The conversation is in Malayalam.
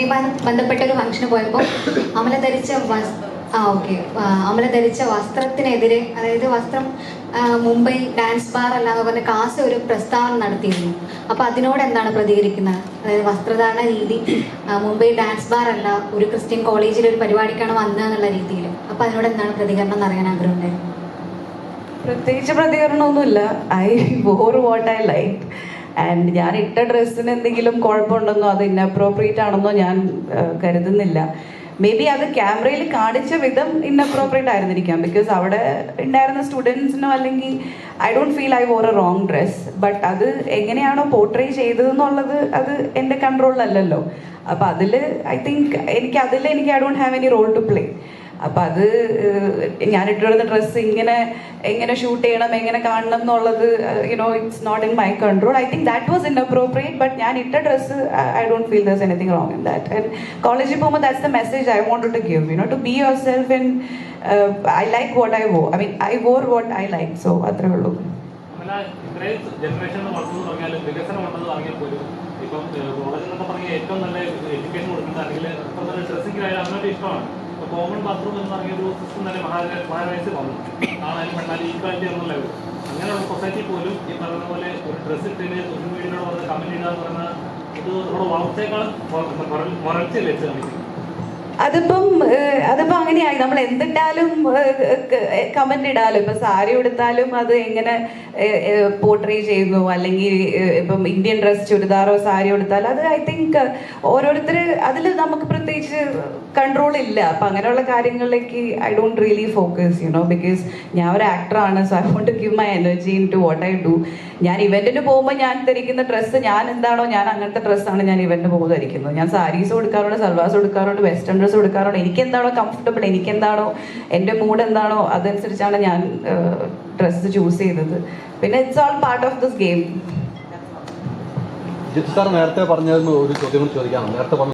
സിനിമയുമായി ബന്ധപ്പെട്ട ഒരു ഫംഗ്ഷന് പോയപ്പോൾ അമല ധരിച്ച അമല ധരിച്ച വസ്ത്രത്തിനെതിരെ, അതായത് വസ്ത്രം മുംബൈ ഡാൻസ് ബാർ അല്ലാന്ന് പറഞ്ഞ കാസ് ഒരു പ്രസ്താവന നടത്തിയിരുന്നു. അപ്പോൾ അതിനോട് എന്താണ് പ്രതികരിക്കുന്നത്? അതായത് വസ്ത്രധാരണ രീതി മുംബൈ ഡാൻസ് ബാർ അല്ല, ഒരു ക്രിസ്ത്യൻ കോളേജിൽ ഒരു പരിപാടിക്കാണ് വന്നതെന്നുള്ള രീതിയിൽ. അപ്പോൾ അതിനോട് എന്താണ് പ്രതികരണം എന്ന് അറിയാൻ ആഗ്രഹമുണ്ടായിരുന്നു. പ്രത്യേകിച്ച് പ്രതികരണമൊന്നുമില്ല. I wore what I like and ഞാൻ ഇട്ട ഡ്രസ്സിന് എന്തെങ്കിലും കുഴപ്പമുണ്ടെന്നോ അത് ഇൻഅപ്രോപ്രിയേറ്റ് ആണെന്നോ ഞാൻ കരുതുന്നില്ല. മേ ബി അത് ക്യാമറയിൽ കാണിച്ച വിധം ഇൻഅപ്രോപ്രിയേറ്റ് ആയിരുന്നിരിക്കാം. ബിക്കോസ് അവിടെ ഉണ്ടായിരുന്ന സ്റ്റുഡൻസിനോ അല്ലെങ്കിൽ I don't feel I wore a wrong dress. But അത് എങ്ങനെയാണോ പോർട്രേ ചെയ്തതെന്നുള്ളത് അത് എൻ്റെ കൺട്രോളിലല്ലല്ലോ. അപ്പം അതിൽ ഐ തിങ്ക് എനിക്ക് I don't have any role to play. അപ്പം അത് ഞാൻ ഇട്ടിരുന്ന ഡ്രസ്സ് എങ്ങനെ ഷൂട്ട് ചെയ്യണം, എങ്ങനെ കാണണം എന്നുള്ളത് it's not in my control. I think that was inappropriate. But ഞാൻ ഇട്ട dress I don't feel there's anything wrong in that. And കോളേജിൽ പോകുമ്പോൾ that's the message I want to give, to be yourself. And I like what I wore. I wore what I like. So അത്രേ ഉള്ളൂ. ഇപ്പം കോളേജിൽ നിന്നൊക്കെ പറഞ്ഞാൽ ഏറ്റവും നല്ല എഡ്യൂക്കേഷൻ കൊടുക്കുന്നതാണെങ്കിൽ അങ്ങോട്ട് ഇഷ്ടമാണ്. ഇപ്പോൾ കോമൺ ബാത്റൂം എന്ന് പറഞ്ഞൊരു സിസ്റ്റം തന്നെ മഹാരാജ്യത്തിൽ വന്നു. ആണാലും പെണ്ണാലും ഈക്വാലിറ്റി എന്നുള്ള ലെവൽ. അങ്ങനെയുള്ള സൊസൈറ്റി പോലും ഈ പറയുന്ന പോലെ ഒരു ഡ്രസ്സ് ഇട്ടതിന് സോഷ്യൽ മീഡിയയിലൂടെ വന്ന് കമന്റ് ചെയ്യുക എന്ന് പറഞ്ഞാൽ ഇത് നമ്മുടെ വളർച്ചയേക്കാൾ വരൾച്ചയല്ലേ വെച്ച് കാണിക്കുന്നത്. അതിപ്പോ അങ്ങനെയായി. നമ്മൾ എന്തിട്ടാലും കമന്റ് ഇടാലോ. ഇപ്പൊ സാരി ഉടുത്താലും അത് എങ്ങനെ പോർട്രേ ചെയ്യുന്നു, അല്ലെങ്കിൽ ഇപ്പം ഇന്ത്യൻ ഡ്രസ് ചുരിദാറോ സാരി ഉടുത്താലും അത് ഐ തിങ്ക് ഓരോരുത്തർ അതിൽ നമുക്ക് പ്രത്യേകിച്ച് കൺട്രോൾ ഇല്ല. അപ്പൊ അങ്ങനെയുള്ള കാര്യങ്ങളിലേക്ക് I don't really focus because ഞാൻ ഒരു ആക്ടറാണ്. So I want to give my energy into what I do. ഞാൻ ഇവന്റിന് പോകുമ്പോൾ ഞാൻ ധരിക്കുന്ന ഡ്രസ്സ് ഞാൻ അങ്ങനത്തെ ഡ്രസ്സാണ് ഞാൻ ഇവന്റിന് പോകുമ്പോൾ ധരിക്കുന്നത്. ഞാൻ സാരീസ് കൊടുക്കാറുണ്ട്, സൽവാസ് കൊടുക്കാറുണ്ട്, വെസ്റ്റേൺ ഡ്രസ്സ് കൊടുക്കാറുണ്ട്. എനിക്കെന്താണോ കംഫർട്ടബിൾ, എനിക്കെന്താണോ എൻ്റെ മൂഡ് എന്താണോ അതനുസരിച്ചാണ് ഞാൻ ഡ്രസ്സ് ചൂസ് ചെയ്തത്. പിന്നെ it's all part of this game. Jith sir നേരത്തെ പറഞ്ഞതെന്ന് ഒരു ചോദ്യം ചോദിക്കാം. നേരത്തെ